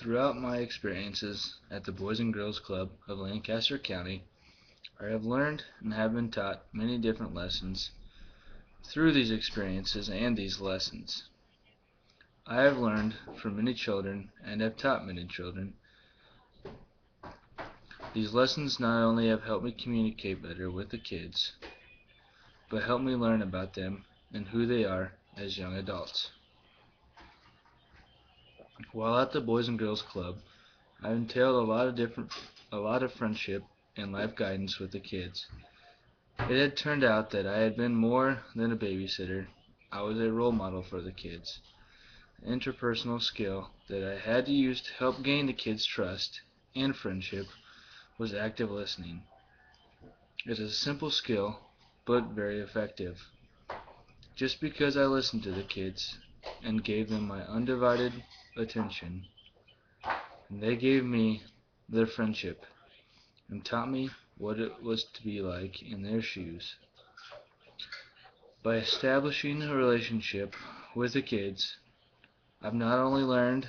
Throughout my experiences at the Boys and Girls Club of Lancaster County, I have learned and have been taught many different lessons. Through these experiences and these lessons, I have learned from many children and have taught many children. These lessons not only have helped me communicate better with the kids, but helped me learn about them and who they are as young adults. While at the Boys and Girls Club, I entailed a lot of friendship and life guidance with the kids. It had turned out that I had been more than a babysitter. I was a role model for the kids. An interpersonal skill that I had to use to help gain the kids' trust and friendship was active listening. It is a simple skill, but very effective. Just because I listened to the kids and gave them my undivided attention, they gave me their friendship and taught me what it was to be like in their shoes. By establishing a relationship with the kids, I've not only learned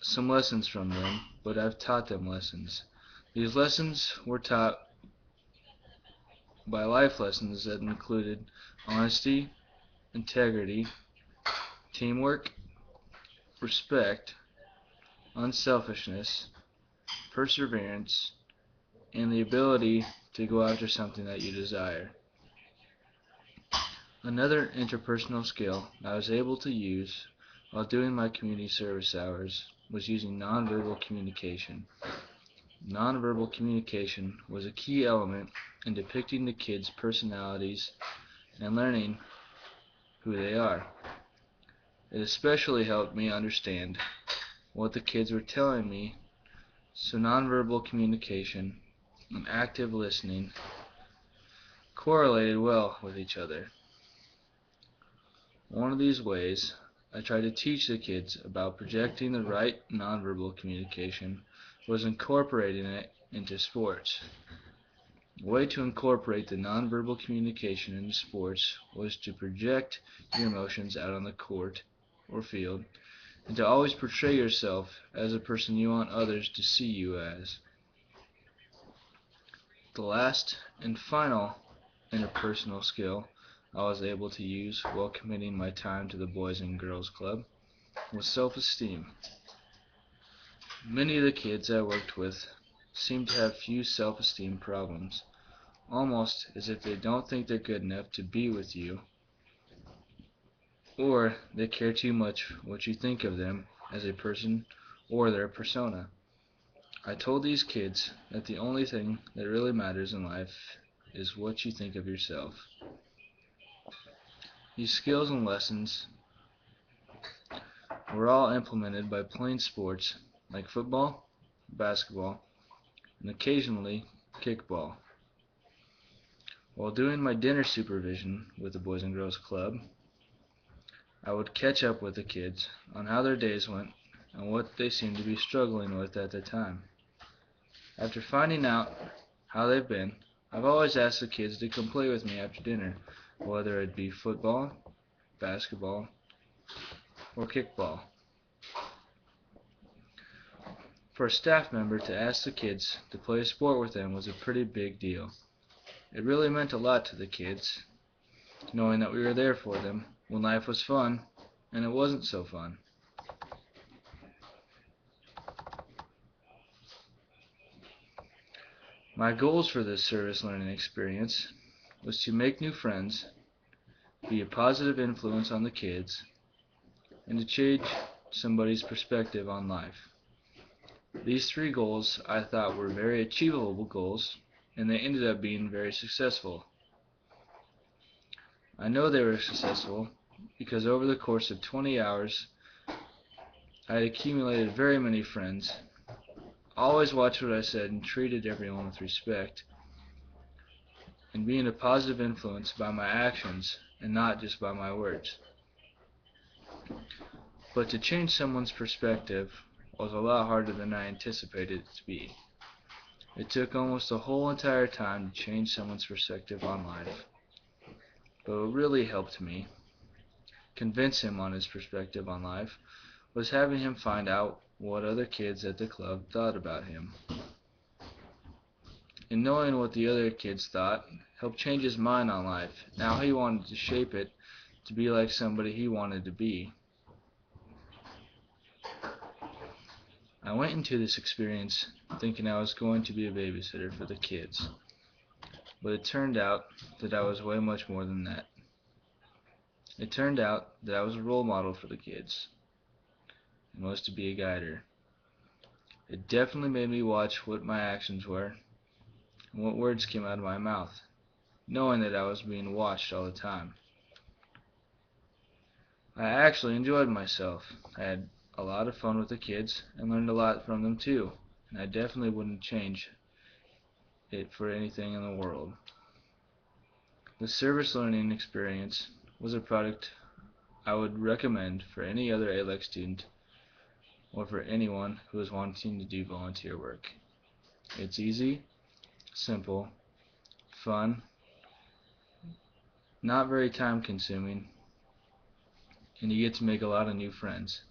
some lessons from them, but I've taught them lessons. These lessons were taught by life lessons that included honesty, integrity, teamwork, respect, unselfishness, perseverance, and the ability to go after something that you desire. Another interpersonal skill I was able to use while doing my community service hours was using nonverbal communication. Nonverbal communication was a key element in depicting the kids' personalities and learning who they are. It especially helped me understand what the kids were telling me, so nonverbal communication and active listening correlated well with each other. One of these ways I tried to teach the kids about projecting the right nonverbal communication was incorporating it into sports. A way to incorporate the nonverbal communication into sports was to project your emotions out on the court or field, and to always portray yourself as a person you want others to see you as. The last and final interpersonal skill I was able to use while committing my time to the Boys and Girls Club was self-esteem. Many of the kids I worked with seem to have few self-esteem problems, almost as if they don't think they're good enough to be with you, or they care too much what you think of them as a person or their persona. I told these kids that the only thing that really matters in life is what you think of yourself. These skills and lessons were all implemented by playing sports like football, basketball, and occasionally kickball. While doing my dinner supervision with the Boys and Girls Club, I would catch up with the kids on how their days went and what they seemed to be struggling with at the time. After finding out how they've been, I've always asked the kids to come play with me after dinner, whether it be football, basketball, or kickball. For a staff member to ask the kids to play a sport with them was a pretty big deal. It really meant a lot to the kids, knowing that we were there for them when life was fun and it wasn't so fun. My goals for this service learning experience was to make new friends, be a positive influence on the kids, and to change somebody's perspective on life. These three goals I thought were very achievable goals, and they ended up being very successful. I know they were successful because over the course of 20 hours, I had accumulated very many friends, always watched what I said and treated everyone with respect, and being a positive influence by my actions and not just by my words. But to change someone's perspective was a lot harder than I anticipated it to be. It took almost the whole entire time to change someone's perspective on life. But what really helped me convince him on his perspective on life was having him find out what other kids at the club thought about him. And knowing what the other kids thought helped change his mind on life. Now he wanted to shape it to be like somebody he wanted to be. I went into this experience thinking I was going to be a babysitter for the kids, but it turned out that I was way much more than that. It turned out that I was a role model for the kids, and was to be a guider. It definitely made me watch what my actions were, and what words came out of my mouth, knowing that I was being watched all the time. I actually enjoyed myself. I had a lot of fun with the kids, and learned a lot from them too, and I definitely wouldn't change it for anything in the world. The service learning experience was a product I would recommend for any other Alec student or for anyone who is wanting to do volunteer work. It's easy, simple, fun, not very time consuming, and you get to make a lot of new friends.